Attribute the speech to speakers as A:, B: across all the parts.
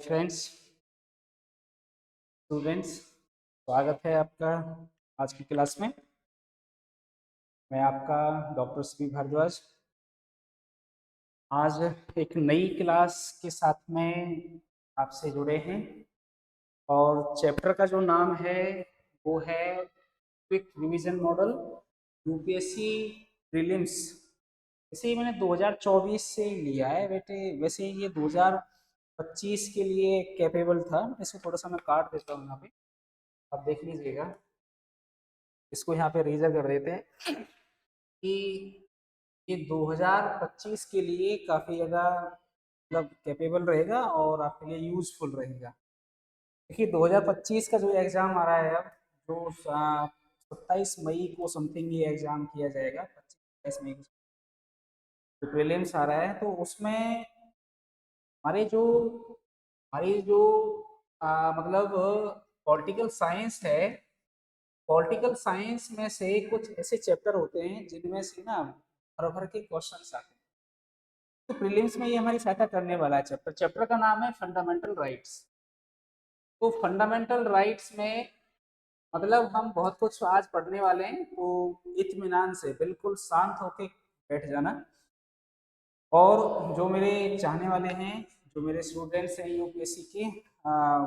A: Friends, students, स्वागत है आपका आज की क्लास में। मैं आपका डॉक्टर सी भारद्वाज आज एक नई क्लास के साथ में आपसे जुड़े हैं और चैप्टर का जो नाम है वो है quick revision model UPSC prelims. इसे ही मैंने 2024 से लिया है बेटे। वैसे ये 2025 के लिए कैपेबल था। इसे थोड़ा सा मैं काट देता हूँ यहाँ पे, आप देख लीजिएगा। इसको यहाँ पे रीजर कर देते हैं कि ये 2025 के लिए काफ़ी ज़्यादा मतलब कैपेबल रहेगा और आपके लिए यूजफुल रहेगा। देखिए 2025 का जो एग्ज़ाम आ रहा है अब, जो 27 मई को समथिंग ये एग्ज़ाम किया जाएगा। 25-27 मई को जो प्रीलिम्स आ रहा है, तो उसमें हमारे जो हमारी जो मतलब पॉलिटिकल साइंस है। पॉलिटिकल साइंस में से कुछ ऐसे चैप्टर होते हैं जिनमें से ना भर भर के क्वेश्चन आते हैं। तो प्रीलिम्स में ये हमारी सहायता करने वाला है। चैप्टर का नाम है फंडामेंटल राइट्स। तो फंडामेंटल राइट्स में मतलब हम बहुत कुछ आज पढ़ने वाले हैं, तो इत्मीनान से बिल्कुल शांत होके बैठ जाना। और जो मेरे चाहने वाले हैं, जो मेरे स्टूडेंट्स हैं यूपीएससी के,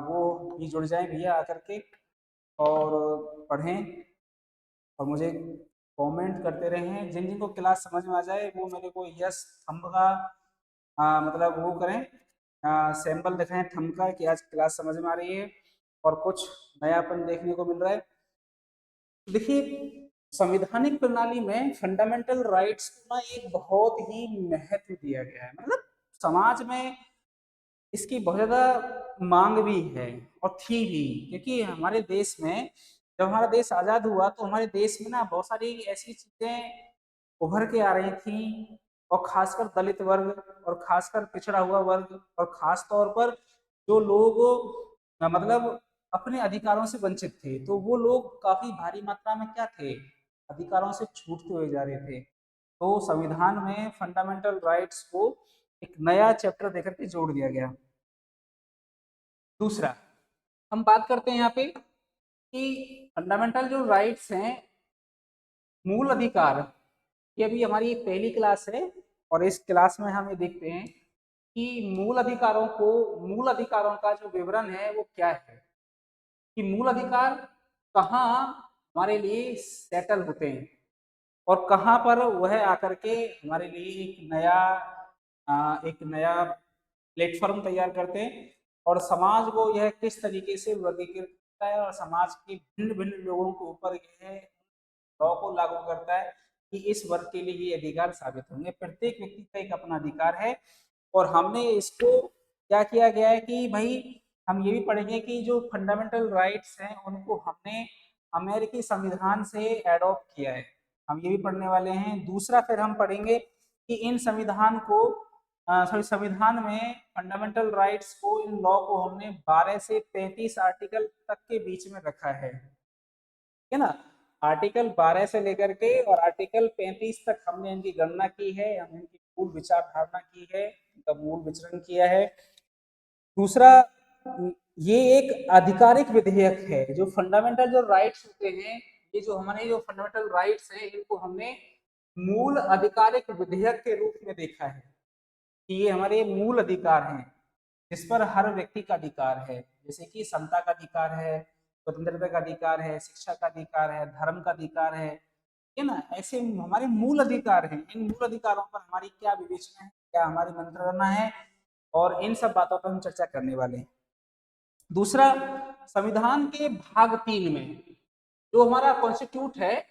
A: वो भी जुड़ जाएं भैया आकर के और पढ़ें और मुझे कमेंट करते रहें। जिन जिनको क्लास समझ में आ जाए वो मेरे को यस थंब का मतलब वो करें, सैंपल दिखाएं थंब का कि आज क्लास समझ में आ रही है और कुछ नयापन देखने को मिल रहा है। देखिए संवैधानिक प्रणाली में फंडामेंटल राइट्स को ना एक बहुत ही महत्व दिया गया है। मतलब समाज में इसकी बहुत ज़्यादा मांग भी है और थी भी, क्योंकि हमारे देश में जब हमारा देश आज़ाद हुआ तो हमारे देश में ना बहुत सारी ऐसी चीज़ें उभर के आ रही थी, और खासकर दलित वर्ग और खासकर पिछड़ा हुआ वर्ग और खास तौर पर जो लोग मतलब अपने अधिकारों से वंचित थे, तो वो लोग काफ़ी भारी मात्रा में क्या थे, अधिकारों से छूटते हुए जा रहे थे। तो संविधान में फंडामेंटल राइट्स को एक नया चैप्टर देकर के जोड़ दिया गया। दूसरा हम बात करते हैं यहाँ पे कि फंडामेंटल जो राइट्स हैं, मूल अधिकार, ये अभी हमारी एक पहली क्लास है और इस क्लास में हम ये देखते हैं कि मूल अधिकारों का जो विवरण है वो क्या है, कि मूल अधिकार कहाँ हमारे लिए सेटल होते हैं और कहाँ पर वह आकर के हमारे लिए एक नया प्लेटफॉर्म तैयार करते हैं और समाज को यह किस तरीके से वर्गीकृत करता है और समाज के भिन्न भिन्न लोगों के ऊपर यह लॉ को लागू करता है कि इस वर्ग के लिए ये अधिकार साबित होंगे। प्रत्येक व्यक्ति का एक अपना अधिकार है और हमने इसको क्या किया गया है कि भाई हम ये भी पढ़ेंगे कि जो फंडामेंटल राइट्स हैं उनको हमने अमेरिकी संविधान से एडॉप्ट किया है। हम ये भी पढ़ने वाले हैं। दूसरा फिर हम पढ़ेंगे कि इन संविधान को संविधान में फंडामेंटल राइट्स को, इन लॉ को हमने 12 से 35 आर्टिकल तक के बीच में रखा है ना। आर्टिकल 12 से लेकर के और आर्टिकल 35 तक हमने इनकी गणना की है, हमने इनकी मूल विचार धारणा की है, इनका मूल विचरण किया है। दूसरा, ये एक आधिकारिक विधेयक है। जो फंडामेंटल जो राइट्स होते हैं, ये जो हमारे जो फंडामेंटल राइट्स हैं, इनको हमने मूल आधिकारिक विधेयक के रूप में देखा है कि ये हमारे मूल अधिकार हैं जिस पर हर व्यक्ति का अधिकार है। जैसे कि समता का अधिकार है, स्वतंत्रता का अधिकार है, शिक्षा का अधिकार है, धर्म का अधिकार है ना। ऐसे हमारे मूल अधिकार हैं। इन मूल अधिकारों पर हमारी क्या विवेचना है, क्या हमारी मंत्रणा है, और इन सब बातों पर हम चर्चा करने वाले हैं। दूसरा, संविधान के भाग 3 में जो हमारा कॉन्स्टिट्यूट है,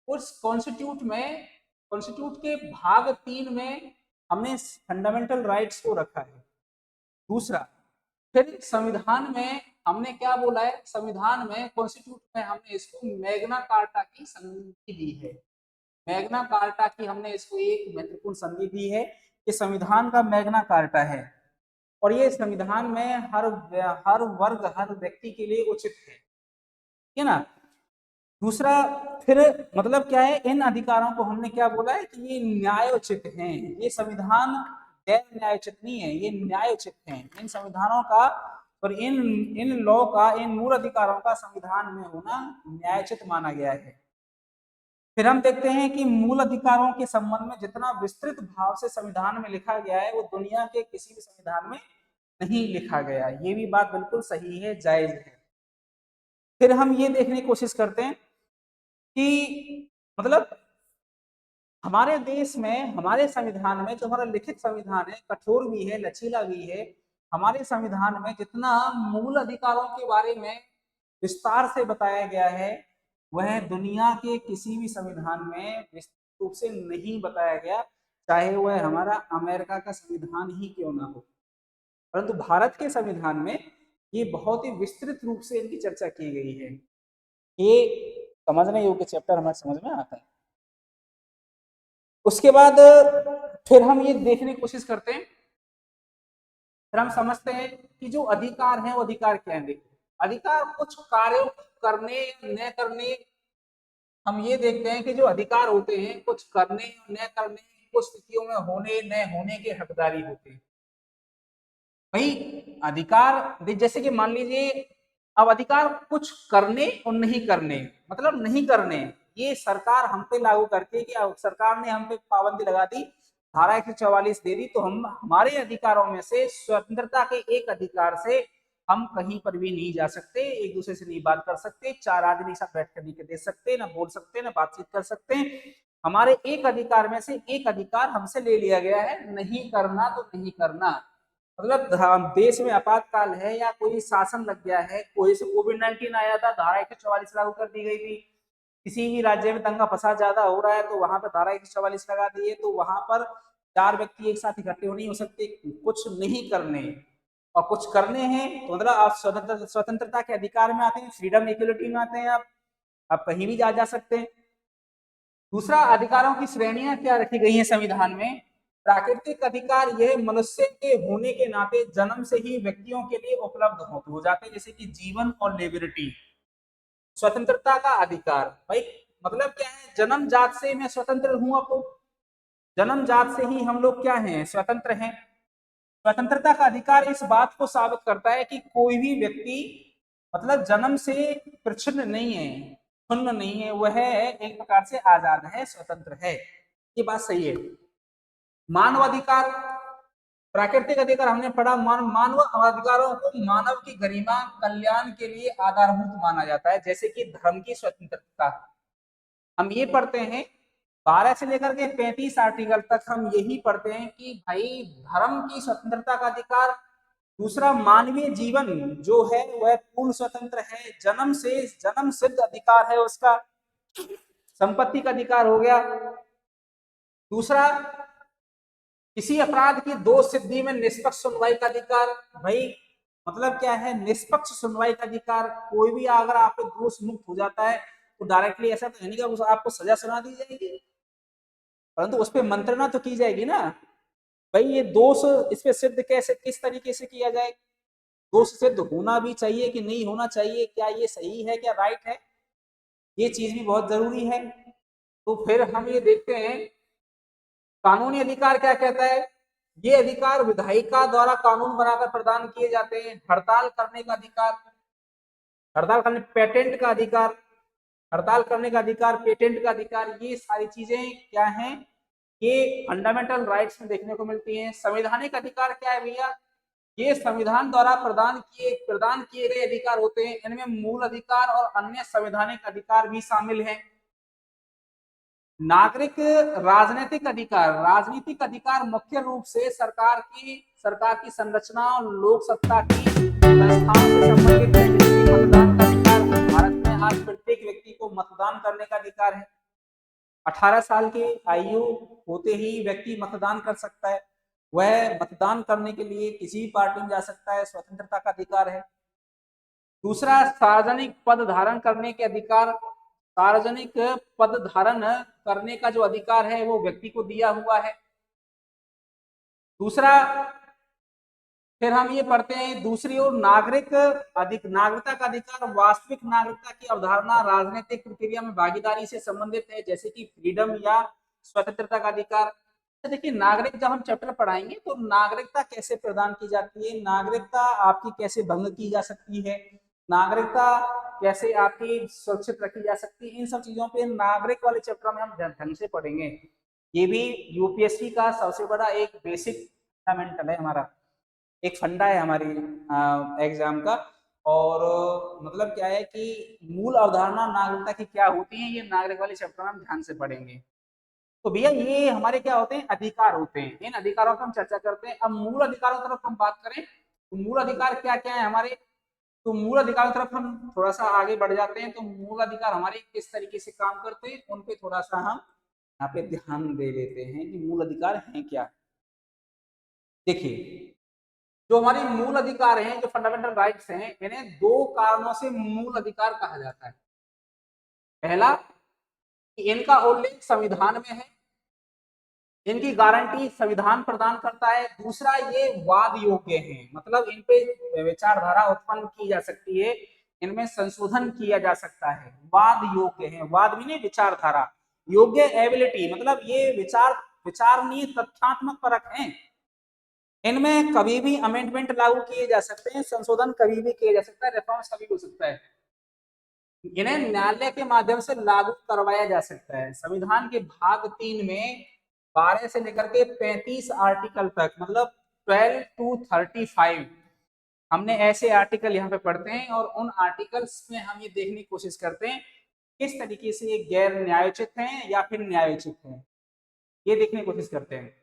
A: उस कॉन्स्टिट्यूट के भाग 3 में हमने फंडामेंटल राइट्स को रखा है। दूसरा, फिर संविधान में हमने क्या बोला है, संविधान में कॉन्स्टिट्यूट में हमने इसको मैग्ना कार्टा की संधि दी है। मैग्ना कार्टा की हमने इसको एक महत्वपूर्ण संधि दी है कि संविधान का मैग्ना कार्टा है और ये संविधान में हर वर्ग हर व्यक्ति के लिए उचित है ना। दूसरा, फिर मतलब क्या है, इन अधिकारों को हमने क्या बोला है कि ये न्यायोचित हैं। ये संविधान गैर न्यायोचित नहीं है, ये न्यायोचित है। इन संविधानों का और इन लॉ का, इन मूल अधिकारों का संविधान में होना न्यायोचित माना गया है। फिर हम देखते हैं कि मूल अधिकारों के संबंध में जितना विस्तृत भाव से संविधान में लिखा गया है वो दुनिया के किसी भी संविधान में नहीं लिखा गया। ये भी बात बिल्कुल सही है, जायज है। फिर हम ये देखने की कोशिश करते हैं कि मतलब हमारे देश में, हमारे संविधान में, जो हमारा लिखित संविधान है, कठोर भी है, लचीला भी है। हमारे संविधान में जितना मूल अधिकारों के बारे में विस्तार से बताया गया है वह दुनिया के किसी भी संविधान में विस्तृत रूप से नहीं बताया गया, चाहे वह हमारा अमेरिका का संविधान ही क्यों ना हो। परंतु भारत के संविधान में ये बहुत ही विस्तृत रूप से इनकी चर्चा की गई है। ये समझने योग्य चैप्टर हमारे समझ में आता है। उसके बाद फिर हम ये देखने की कोशिश करते हैं, फिर हम समझते हैं कि जो अधिकार है वो अधिकार क्या है। अधिकार कुछ कार्यों करने न करने, हम ये देखते हैं कि जो अधिकार होते हैं कुछ करने न करने, कुछ स्थितियों में होने न होने के हकदारी होते हैं। भाई अधिकार जैसे कि मान लीजिए अब अधिकार कुछ करने और नहीं करने, मतलब नहीं करने, ये सरकार हम पे लागू करके कि सरकार ने हम पे पाबंदी लगा दी, धारा 144 दे दी, तो हम हमारे अधिकारों में से स्वतंत्रता के एक अधिकार से हम कहीं पर भी नहीं जा सकते, एक दूसरे से नहीं बात कर सकते, चार आदमी के साथ बैठ कर नहीं दे सकते, ना बोल सकते, ना बातचीत कर सकते। हमारे एक अधिकार में से एक अधिकार हमसे ले लिया गया है, नहीं करना तो नहीं करना। मतलब देश में आपातकाल है या कोई शासन लग गया है, कोई से कोविड-19 आया था, धारा 144 लागू कर दी गई थी। किसी भी राज्य में दंगा फसाद ज्यादा हो रहा है तो वहां पर धारा 144 लगा दी है, तो वहां पर चार व्यक्ति एक साथ इकट्ठे नहीं हो सकते, कुछ नहीं करने और कुछ करने हैं तो मतलब आप स्वतंत्रता के अधिकार में आते हैं, फ्रीडम इक्वलिटी में आते हैं। आप कहीं भी जा सकते हैं। दूसरा, अधिकारों की श्रेणियां क्या रखी गई हैं संविधान में। प्राकृतिक अधिकार यह मनुष्य के होने के नाते जन्म से ही व्यक्तियों के लिए उपलब्ध हो जाते हैं, जैसे कि जीवन और लिबर्टी। स्वतंत्रता का अधिकार, भाई मतलब क्या है, जन्म जात से मैं स्वतंत्र हूं, आपको जन्म जात से ही हम लोग क्या हैं, स्वतंत्र हैं। स्वतंत्रता का अधिकार इस बात को साबित करता है कि कोई भी व्यक्ति मतलब जन्म से प्रच्छन्न नहीं है, क्षुण्ण नहीं है, वह एक प्रकार से आजाद है, स्वतंत्र है। ये बात सही है। मानवाधिकार, प्राकृतिक अधिकार हमने पढ़ा, मानव अधिकारों को मानव की गरिमा कल्याण के लिए आधारभूत माना जाता है, जैसे कि धर्म की स्वतंत्रता। हम ये पढ़ते हैं 12 से लेकर के 35 आर्टिकल तक हम यही पढ़ते हैं कि भाई धर्म की स्वतंत्रता का अधिकार। दूसरा, मानवीय जीवन जो है वह पूर्ण स्वतंत्र है, जन्म से जन्म सिद्ध अधिकार है उसका। संपत्ति का अधिकार हो गया। दूसरा, किसी अपराध की दोष सिद्धि में निष्पक्ष सुनवाई का अधिकार। भाई मतलब क्या है, निष्पक्ष सुनवाई का अधिकार। कोई भी अगर आप पे दोष मुक्त हो जाता है तो डायरेक्टली ऐसा तो है नहीं कि आपको सजा सुना दी जाएगी, परंतु उस पर मंत्रणा तो की जाएगी ना। भाई ये दोष इस पे सिद्ध कैसे, किस तरीके से किया जाए, दोष सिद्ध होना भी चाहिए कि नहीं होना चाहिए, क्या ये सही है, क्या राइट है, ये चीज भी बहुत जरूरी है। तो फिर हम ये देखते हैं कानूनी अधिकार क्या कहता है। ये अधिकार विधायिका द्वारा कानून बनाकर प्रदान किए जाते हैं। हड़ताल करने का अधिकार, हड़ताल करने, पेटेंट का अधिकार, हड़ताल करने का अधिकार, पेटेंट का अधिकार, ये सारी चीजें क्या हैं, ये फंडामेंटल राइट्स में देखने को मिलती हैं। संवैधानिक अधिकार क्या है भैया, ये संविधान द्वारा प्रदान किए गए अधिकार होते हैं। इनमें मूल अधिकार और अन्य संवैधानिक अधिकार भी शामिल हैं। नागरिक राजनीतिक अधिकार, राजनीतिक अधिकार मुख्य रूप से सरकार की संरचना और लोक सत्ता की संस्थाओं से संबंधित है। जैसे मतदान का अधिकार, भारत में आज प्रत्येक व्यक्ति को मतदान करने का अधिकार है। 18 साल की आयु होते ही व्यक्ति मतदान कर सकता है, वह मतदान करने के लिए किसी भी पार्टी में जा सकता है, स्वतंत्रता का अधिकार है। दूसरा, सार्वजनिक पद धारण करने के अधिकार, सार्वजनिक पद धारण करने का जो अधिकार है वो व्यक्ति को दिया हुआ है। दूसरा, फिर हम ये पढ़ते हैं दूसरी ओर नागरिकता का अधिकार, वास्तविक नागरिकता की अवधारणा राजनीतिक प्रक्रिया में भागीदारी से संबंधित है, जैसे कि फ्रीडम या स्वतंत्रता का अधिकार। देखिए नागरिक जब हम चैप्टर पढ़ाएंगे तो नागरिकता कैसे प्रदान की जाती है, नागरिकता आपकी कैसे भंग की जा सकती है, नागरिकता कैसे आपकी सुरक्षित रखी जा सकती है, इन सब चीजों पे नागरिक वाले चैप्टर में हम ढंग से पढ़ेंगे। ये भी यूपीएससी का सबसे बड़ा एक बेसिक फंडामेंटल है हमारा, एक फंडा है हमारी एग्जाम का। और मतलब क्या है कि मूल अवधारणा नागरिकता की क्या होती है, ये नागरिक वाले चैप्टर में हम ध्यान से पढ़ेंगे। तो भैया ये हमारे क्या होते हैं, अधिकार होते हैं, इन अधिकारों पर हम चर्चा करते हैं। अब मूल अधिकारों की तरफ हम बात करें तो मूल अधिकार क्या क्या है हमारे, तो मूल अधिकार की तरफ हम थोड़ा सा आगे बढ़ जाते हैं। तो मूल अधिकार हमारे किस तरीके से काम करते हैं उन पे थोड़ा सा हम यहाँ पे ध्यान दे लेते हैं कि मूल अधिकार हैं क्या। देखिए जो हमारे मूल अधिकार हैं, जो फंडामेंटल राइट्स हैं, इन्हें दो कारणों से मूल अधिकार कहा जाता है। पहला कि इनका उल्लेख संविधान में है, इनकी गारंटी संविधान प्रदान करता है। दूसरा ये वाद योग्य हैं, मतलब इन पे विचारधारा उत्पन्न की जा सकती है, इनमें संशोधन किया जा सकता है। वाद योग्य हैं, वाद भी नहीं विचारधारा, योग्य एबिलिटी मतलब ये विचारणीय तथ्यात्मक परक हैं। इनमें कभी भी अमेंडमेंट लागू किए जा सकते हैं, संशोधन कभी भी किया जा सकता है, रिफॉर्म्स कभी हो सकता है। इन्हें न्यायालय के माध्यम से लागू करवाया जा सकता है। संविधान के भाग 3 में 12 से लेकर के 35 आर्टिकल तक, मतलब 12 to 35 हमने ऐसे आर्टिकल यहाँ पे पढ़ते हैं, और उन आर्टिकल्स में हम ये देखने की कोशिश करते हैं किस तरीके से ये गैर न्यायोचित हैं या फिर न्यायोचित हैं, ये देखने की कोशिश करते हैं।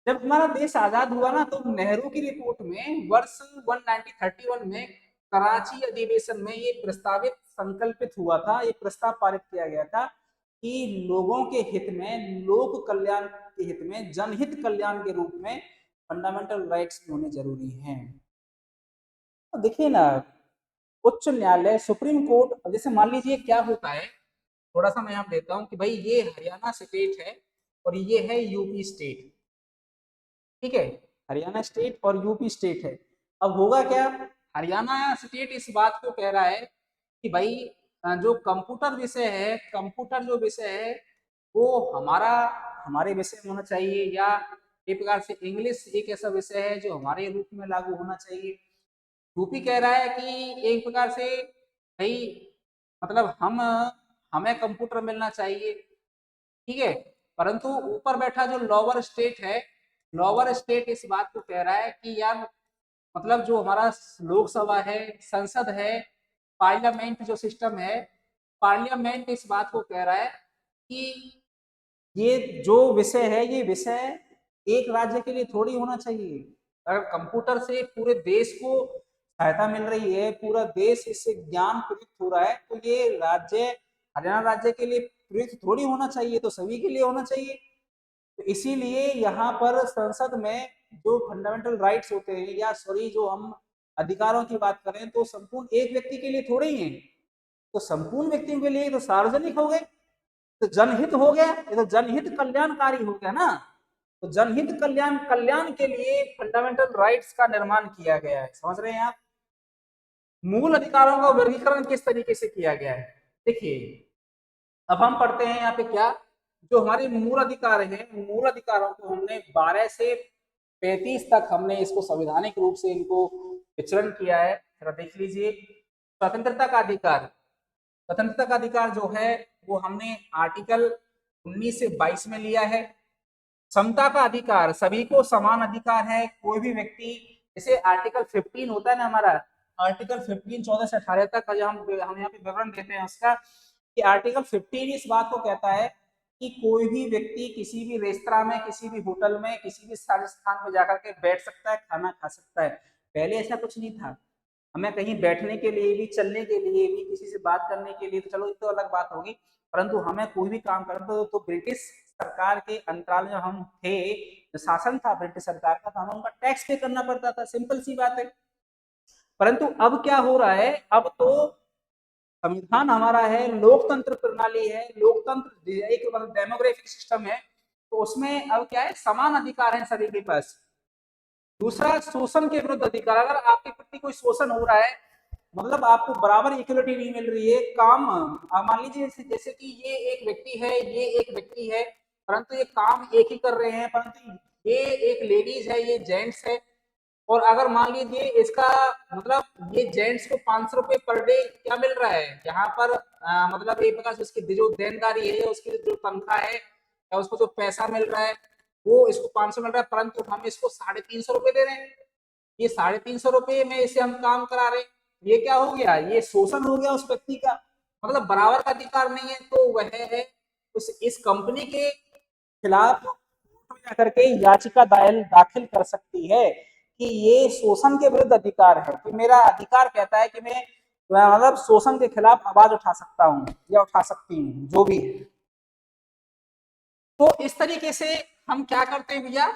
A: जब हमारा देश आजाद हुआ ना, तो नेहरू की रिपोर्ट में वर्ष 1931 में कराची अधिवेशन में ये प्रस्तावित संकल्पित हुआ था, ये प्रस्ताव पारित किया गया था कि लोगों के हित में, लोक कल्याण के हित में, जनहित कल्याण के रूप में फंडामेंटल राइट्स होने जरूरी हैं। तो देखिए ना, उच्च न्यायालय, सुप्रीम कोर्ट, जैसे मान लीजिए क्या होता है, थोड़ा सा मैं यहाँ देता हूँ कि भाई ये हरियाणा स्टेट है और ये है यूपी स्टेट, ठीक है, हरियाणा स्टेट और यूपी स्टेट है। अब होगा क्या, हरियाणा स्टेट इस बात को कह रहा है कि भाई जो कंप्यूटर विषय है, कंप्यूटर जो विषय है वो हमारे विषय में होना चाहिए, या एक प्रकार से इंग्लिश एक ऐसा विषय है जो हमारे रूप में लागू होना चाहिए। यूपी कह रहा है कि एक प्रकार से भाई मतलब हमें कंप्यूटर मिलना चाहिए, ठीक है। परंतु ऊपर बैठा जो लोअर स्टेट है, लोअर स्टेट इस बात को कह रहा है कि यार मतलब जो हमारा लोकसभा है, संसद है, पार्लियामेंट जो सिस्टम है, पार्लियामेंट इस बात को कह रहा है कि ये जो विषय है, ये विषय एक राज्य के लिए थोड़ी होना चाहिए। अगर कंप्यूटर से पूरे देश को सहायता मिल रही है, पूरा देश इससे ज्ञान प्रयुक्त हो रहा है, तो ये राज्य, हरियाणा राज्य के लिए प्रयुक्त थोड़ी होना चाहिए, तो सभी के लिए होना चाहिए। तो इसीलिए यहाँ पर संसद में जो फंडामेंटल राइट्स होते हैं, या सॉरी जो हम अधिकारों की बात करें, तो संपूर्ण एक व्यक्ति के लिए थोड़े ही है, तो संपूर्ण व्यक्तियों के लिए तो सार्वजनिक हो गए, तो जनहित हो गया, ये तो जनहित कल्याणकारी हो गया ना। तो जनहित कल्याण के लिए फंडामेंटल राइट्स का निर्माण किया गया है, समझ रहे हैं आप। मूल अधिकारों का वर्गीकरण किस तरीके से किया गया है, देखिए अब हम पढ़ते हैं यहाँ पे क्या, जो हमारे मूल अधिकार हैं, मूल अधिकारों को हमने 12 से 35 तक हमने इसको संवैधानिक रूप से इनको विचरण किया है। जरा देख लीजिए, स्वतंत्रता का अधिकार, स्वतंत्रता का अधिकार जो है वो हमने आर्टिकल 19 से 22 में लिया है। समता का अधिकार, सभी को समान अधिकार है, कोई भी व्यक्ति, जैसे आर्टिकल 15 होता है ना हमारा, आर्टिकल 15 14 से 18 तक का जो हम यहाँ पे विवरण देते हैं उसका, कि आर्टिकल 15 इस बात को कहता है कि कोई भी व्यक्ति किसी भी रेस्तरा में, किसी भी होटल में, किसी भी स्थान पर जाकर के बैठ सकता है, खाना खा सकता है। पहले ऐसा कुछ नहीं था, हमें कहीं बैठने के लिए भी, चलने के लिए भी, किसी से बात करने के लिए तो चलो तो अलग बात होगी, परंतु हमें कोई भी काम करना तो ब्रिटिश सरकार के अंतराल में हम थे, जो शासन था ब्रिटिश सरकार का, तो हमें उनका टैक्स पे करना पड़ता था, सिंपल सी बात है। परंतु अब क्या हो रहा है, अब तो संविधान हमारा है, लोकतंत्र प्रणाली है, लोकतंत्र एक डेमोग्राफिक सिस्टम है, तो उसमें अब क्या है, समान अधिकार है सभी के पास। दूसरा, शोषण के विरुद्ध अधिकार, अगर आपके प्रति कोई शोषण हो रहा है, मतलब आपको बराबर इक्वलिटी नहीं मिल रही है, काम मान लीजिए जैसे कि ये एक व्यक्ति है, ये एक व्यक्ति है, परंतु ये काम एक ही कर रहे हैं, परंतु ये एक लेडीज है, ये जेंट्स है। और अगर मान लीजिए इसका मतलब ये जेंट्स को 500 रुपए पर डे क्या मिल रहा है यहाँ पर, मतलब एक प्रकार से उसकी जो देनदारी है, उसकी जो तनख्वाह है या उसको जो पैसा मिल रहा है वो इसको 500 मिल रहा है, परंतु हम इसको 350 रुपए दे रहे हैं। ये 350 रुपए में इसे हम काम करा रहे हैं, ये क्या हो गया, ये शोषण हो गया उस व्यक्ति का, मतलब बराबर का अधिकार नहीं है। तो वह है उस इस कंपनी के खिलाफ करके याचिका दाखिल कर सकती है कि ये शोषण के विरुद्ध अधिकार है, कि मेरा अधिकार कहता है कि मैं मतलब शोषण के खिलाफ आवाज उठा सकता हूँ या उठा सकती हूँ, जो भी है। तो इस तरीके से हम क्या करते हैं भैया,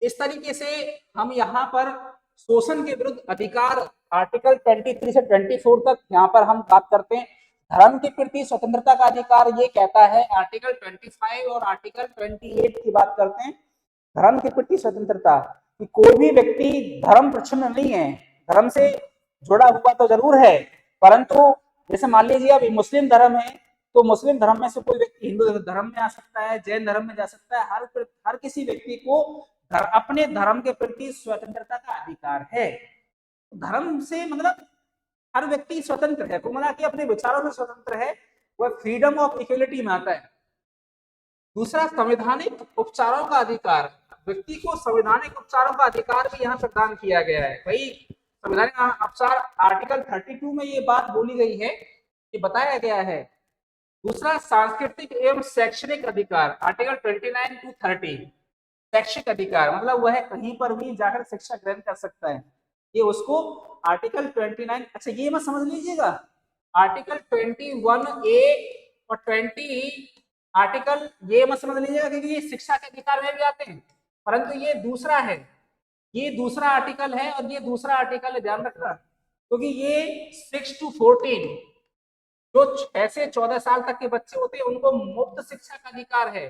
A: इस तरीके से हम यहाँ पर शोषण के विरुद्ध अधिकार आर्टिकल 23 से 24 तक यहाँ पर हम बात करते हैं। धर्म के प्रति स्वतंत्रता का अधिकार ये कहता है आर्टिकल 25 और आर्टिकल 28 की बात करते हैं। धर्म के प्रति स्वतंत्रता कि कोई भी व्यक्ति धर्म प्रच्छन्न नहीं है, धर्म से जुड़ा हुआ तो जरूर है, परंतु जैसे मान लीजिए अभी मुस्लिम धर्म है, तो मुस्लिम धर्म में से कोई व्यक्ति हिंदू धर्म में आ सकता है, जैन धर्म में जा सकता है। हर किसी व्यक्ति को अपने धर्म के प्रति स्वतंत्रता का अधिकार है। धर्म से मतलब हर व्यक्ति स्वतंत्र है, कुल कि अपने विचारों से स्वतंत्र है, वह फ्रीडम ऑफ इक्वलिटी में आता है। दूसरा, संवैधानिक उपचारों का अधिकार, व्यक्ति को संवैधानिक उपचारों का अधिकार भी यहाँ प्रदान किया गया है। भाई संवैधानिक उपचार आर्टिकल 32 में ये बात बोली गई है, ये बताया गया है। दूसरा, सांस्कृतिक एवं शैक्षणिक अधिकार आर्टिकल 29 to 30, शैक्षिक अधिकार मतलब वह कहीं पर भी जाकर शिक्षा ग्रहण कर सकता है, ये उसको आर्टिकल 29। अच्छा ये मत समझ लीजिएगा आर्टिकल 21A और 20 आर्टिकल ये मत समझ लीजिएगा क्योंकि ये शिक्षा के अधिकार में भी आते हैं, परंतु ये दूसरा है, ये दूसरा आर्टिकल है और ये दूसरा आर्टिकल है, ध्यान रखना, क्योंकि ये 6 to 14 जो 6 से 14 साल तक के बच्चे होते हैं उनको मुफ्त शिक्षा का अधिकार है,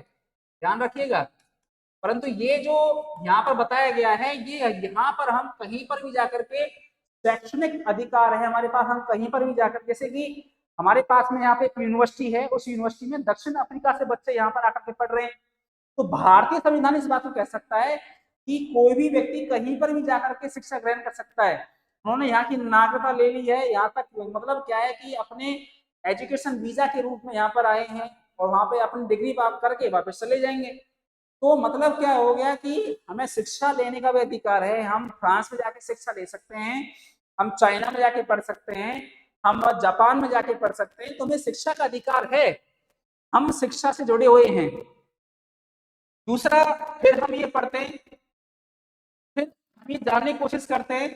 A: ध्यान रखिएगा। परंतु ये जो यहाँ पर बताया गया है, ये यहाँ पर हम कहीं पर भी जाकर के शैक्षणिक अधिकार है हमारे पास, हम कहीं पर भी जाकर, जैसे कि हमारे पास में यहाँ पे एक यूनिवर्सिटी है, उस यूनिवर्सिटी में दक्षिण अफ्रीका से बच्चे यहाँ पर आकर के पढ़ रहे हैं, तो भारतीय संविधान इस बात को कह सकता है कि कोई भी व्यक्ति कहीं पर भी जाकर के शिक्षा ग्रहण कर सकता है। उन्होंने यहाँ की नागरिकता ले ली है, यहाँ तक मतलब क्या है कि अपने एजुकेशन वीजा के रूप में यहाँ पर आए हैं और वहां पे अपनी डिग्री प्राप्त करके वापस चले जाएंगे। तो मतलब क्या हो गया कि हमें शिक्षा लेने का भी अधिकार है, हम फ्रांस में जाके शिक्षा ले सकते हैं, हम चाइना में जाके पढ़ सकते हैं, हम जापान में जाके पढ़ सकते हैं, तो हमें शिक्षा का अधिकार है, हम शिक्षा से जुड़े हुए हैं। दूसरा, फिर हम ये पढ़ते हैं, फिर हम ये जानने की कोशिश करते हैं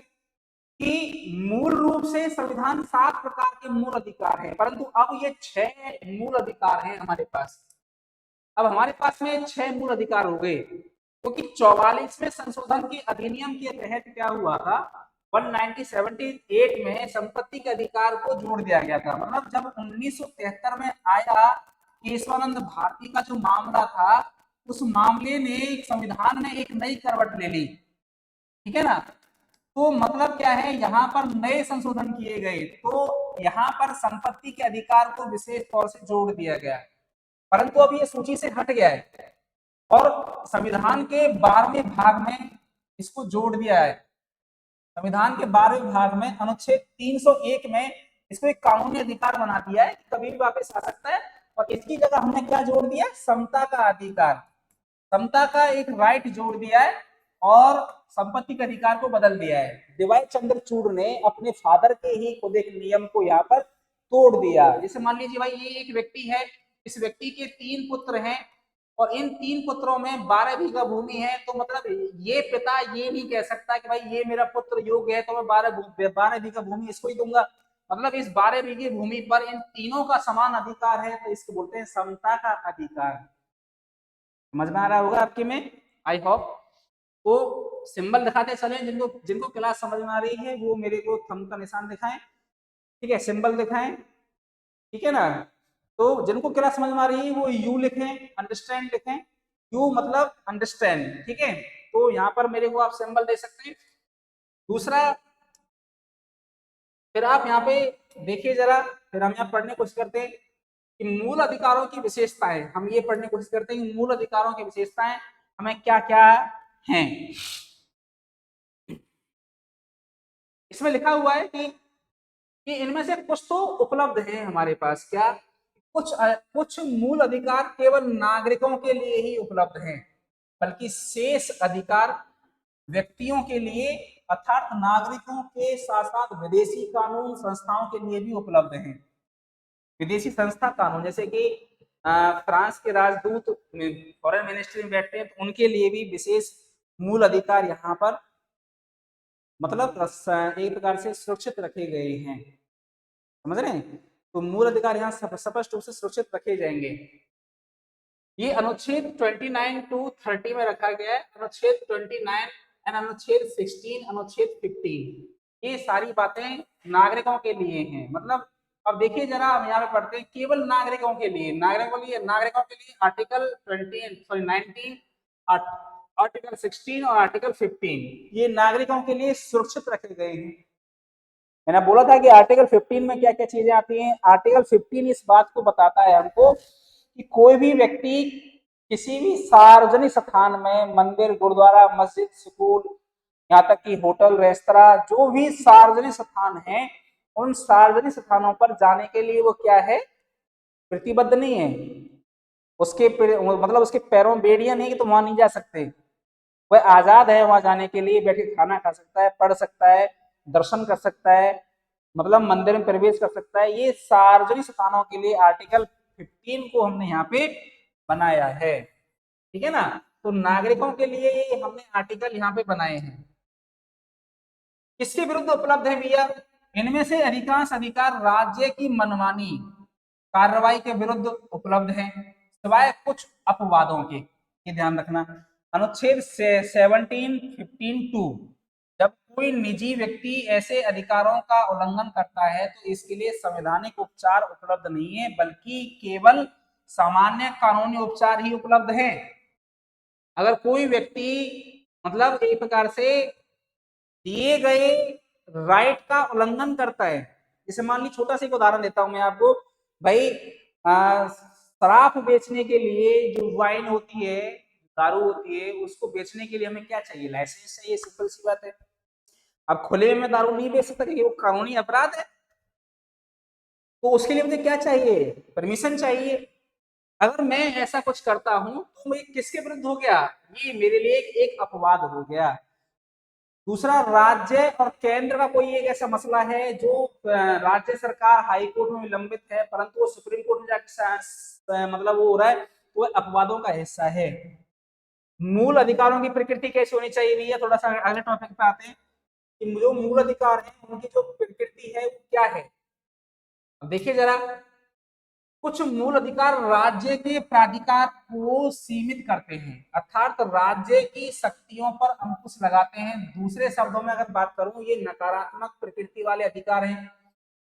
A: कि मूल रूप से संविधान 7 प्रकार के मूल अधिकार है, परंतु अब ये 6 मूल अधिकार हैं हमारे पास। अब हमारे पास में 6 मूल अधिकार हो गए, क्योंकि 44वें संशोधन के अधिनियम के तहत क्या हुआ था, 1978 में संपत्ति के अधिकार को जोड़ दिया गया था। मतलब जब 1973 में आया केशवानंद भारती का जो मामला था, उस मामले ने संविधान में एक नई करवट ले ली, ठीक है ना। तो मतलब क्या है, यहाँ पर नए संशोधन किए गए, तो यहाँ पर संपत्ति के अधिकार को विशेष तौर से जोड़ दिया गया, परंतु अब ये सूची से हट गया है और संविधान के 12वें भाग में इसको जोड़ दिया है। संविधान के 12वें भाग में अनुच्छेद 301 में इसको एक कानूनी अधिकार बना दिया है, कभी भी वापस आ सकता है, और इसकी जगह हमने क्या जोड़ दिया, समता का अधिकार, समता का एक राइट जोड़ दिया है और संपत्ति के अधिकार को बदल दिया है। डिवाइड चंद्रचूड़ ने अपने फादर के ही खुद एक नियम को यहाँ पर तोड़ दिया। जैसे मान लीजिए भाई ये एक व्यक्ति है, इस व्यक्ति के 3 पुत्र हैं और इन 3 पुत्रों में 12 बीघा भूमि है, तो मतलब ये पिता ये नहीं कह सकता कि भाई ये मेरा पुत्र योग्य है तो मैं 12 बीघा भूमि इसको ही दूंगा। मतलब इस 12 बीघे भूमि पर इन तीनों का समान अधिकार है, तो इसको बोलते हैं समता का अधिकार। समझ में आ रहा होगा आपके में, आई होप। वो सिंबल दिखाते चले, जिनको जिनको क्लास समझ में आ रही है वो मेरे को थंब का निशान दिखाएं, ठीक है, सिंबल दिखाएं, ठीक है ना। तो जिनको क्लास समझ में आ रही है वो यू लिखें, अंडरस्टैंड लिखें, यू मतलब अंडरस्टैंड, ठीक है। तो यहाँ पर मेरे को आप सिंबल दे सकते हैं। दूसरा, फिर आप यहाँ पे देखिए जरा, फिर हम यहाँ पढ़ने की कोशिश करते हैं कि मूल अधिकारों की विशेषताएं, हम ये पढ़ने की कोशिश करते हैं कि मूल अधिकारों की विशेषताएं हमें क्या क्या हैं। इसमें लिखा हुआ है कि इनमें से कुछ तो उपलब्ध है हमारे पास, क्या कुछ मूल अधिकार केवल नागरिकों के लिए ही उपलब्ध हैं, बल्कि शेष अधिकार व्यक्तियों के लिए अर्थात नागरिकों के साथ साथ विदेशी कानून संस्थाओं के लिए भी उपलब्ध हैं। विदेशी संस्था कानून, जैसे कि फ्रांस के राजदूत फॉरेन मिनिस्ट्री में बैठते हैं तो उनके लिए भी विशेष मूल अधिकार यहाँ पर मतलब एक प्रकार से सुरक्षित रखे गए हैं, समझ रहे हैं। तो मूल अधिकार यहाँ स्पष्ट रूप से सुरक्षित रखे जाएंगे। ये अनुच्छेद 29 टू 30 में रखा गया है। अनुच्छेद 29 एंड अनुच्छेद 16, अनुच्छेद 15, ये सारी बातें नागरिकों के लिए हैं। मतलब अब देखिए जरा, हम यहाँ पे पढ़ते हैं केवल नागरिकों के लिए, नागरिकों के लिए आर्टिकल 19, आर्टिकल 16 और आर्टिकल 15 ये नागरिकों के लिए सुरक्षित रखे गए हैं। मैंने बोला था कि आर्टिकल 15 में क्या क्या चीजें आती हैं। आर्टिकल 15 इस बात को बताता है हमको कि कोई भी व्यक्ति किसी भी सार्वजनिक स्थान में, मंदिर, गुरुद्वारा, मस्जिद, स्कूल, यहाँ तक कि होटल, रेस्तरा, जो भी सार्वजनिक स्थान है, उन सार्वजनिक स्थानों पर जाने के लिए वो क्या है, प्रतिबद्ध नहीं है। उसके मतलब उसके पैरों में बेड़ियां नहीं कि तुम वहां नहीं जा सकते। वह आजाद है वहां जाने के लिए, बैठ के खाना खा सकता है, पढ़ सकता है, दर्शन कर सकता है, मतलब मंदिर में प्रवेश कर सकता है। ये सार्वजनिक स्थानों के लिए आर्टिकल 15 को हमने यहाँ पे बनाया है, ठीक है ना। तो नागरिकों के लिए ये हमने आर्टिकल यहाँ पे बनाए हैं। किसके विरुद्ध उपलब्ध है भैया? इनमें से अधिकांश अधिकार राज्य की मनमानी कार्रवाई के विरुद्ध उपलब्ध है, सिवाय कुछ अपवादों के। ये ध्यान रखना। अनुच्छेद 17, 15(2), जब कोई निजी व्यक्ति ऐसे अधिकारों का उल्लंघन करता है तो इसके लिए संवैधानिक उपचार उपलब्ध नहीं है, बल्कि केवल सामान्य कानूनी उपचार ही उपलब्ध है। अगर कोई व्यक्ति मतलब एक प्रकार से दिए गए राइट का उल्लंघन करता है, जैसे मान ली, छोटा सा एक उदाहरण देता हूं मैं आपको भाई, शराब बेचने के लिए जो वाइन होती है, दारू होती है, उसको बेचने के लिए हमें क्या चाहिए? लाइसेंस चाहिए, सिंपल सी बात है। अब खुले में दारू नहीं बेच सकता क्योंकि वो कानूनी अपराध है, तो उसके लिए मुझे क्या चाहिए? परमिशन चाहिए। अगर मैं ऐसा कुछ करता हूं तो मैं किसके विरुद्ध हो गया? ये मेरे लिए एक अपवाद हो गया। दूसरा, राज्य और केंद्र का कोई एक ऐसा मसला है जो राज्य सरकार हाई कोर्ट में विलंबित है, परंतु वो सुप्रीम कोर्ट में जाकर मतलब वो हो रहा है, वो अपवादों का हिस्सा है। मूल अधिकारों की प्रकृति कैसी होनी चाहिए भैया? थोड़ा सा अगले टॉपिक पे आते हैं कि जो मूल अधिकार है उनकी जो प्रकृति है वो क्या है। अब देखिए जरा, कुछ मूल अधिकार राज्य के प्राधिकार को सीमित करते हैं, अर्थात राज्य की शक्तियों पर अंकुश लगाते हैं। दूसरे शब्दों में अगर बात करूं, ये नकारात्मक प्रकृति वाले अधिकार हैं,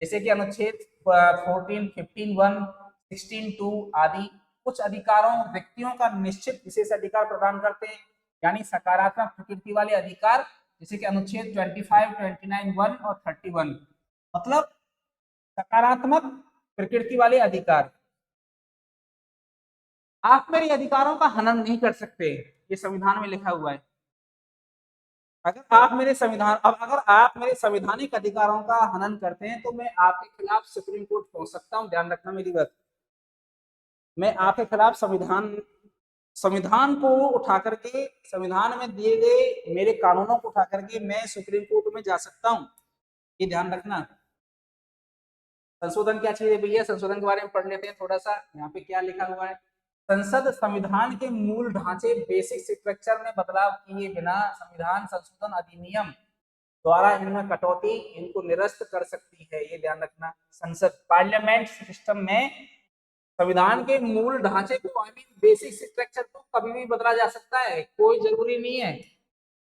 A: जैसे कि अनुच्छेद 14, 15(1), 16(2) आदि। कुछ अधिकारों व्यक्तियों का निश्चित विशेष अधिकार प्रदान करते हैं, यानी सकारात्मक प्रकृति वाले अधिकार, जैसे कि अनुच्छेद 25, 29(1) और 31, मतलब सकारात्मक प्रकृति वाले अधिकार। आप मेरे अधिकारों का हनन नहीं कर सकते, ये संविधान में लिखा हुआ है। अगर आप मेरे संवैधानिक अधिकारों का हनन करते हैं तो मैं आपके खिलाफ सुप्रीम कोर्ट पहुंच सकता हूं। ध्यान रखना मेरी बात। मैं आपके खिलाफ संविधान को उठा करके, संविधान में दिए गए मेरे कानूनों को उठा करके मैं सुप्रीम कोर्ट में जा सकता हूं, ये ध्यान रखना। संशोधन क्या चीज है भैया? संशोधन के बारे में पढ़ लेते हैं थोड़ा सा। यहाँ पे क्या लिखा हुआ है? संसद संविधान के मूल ढांचे, बेसिक स्ट्रक्चर में बदलाव किए बिना संविधान संशोधन अधिनियम द्वारा इनमें कटौती, इनको निरस्त कर सकती है, ये ध्यान रखना। संसद, पार्लियामेंट सिस्टम में संविधान के मूल ढांचे को, बेसिक स्ट्रक्चर को कभी भी बदला जा सकता है, कोई जरूरी नहीं है।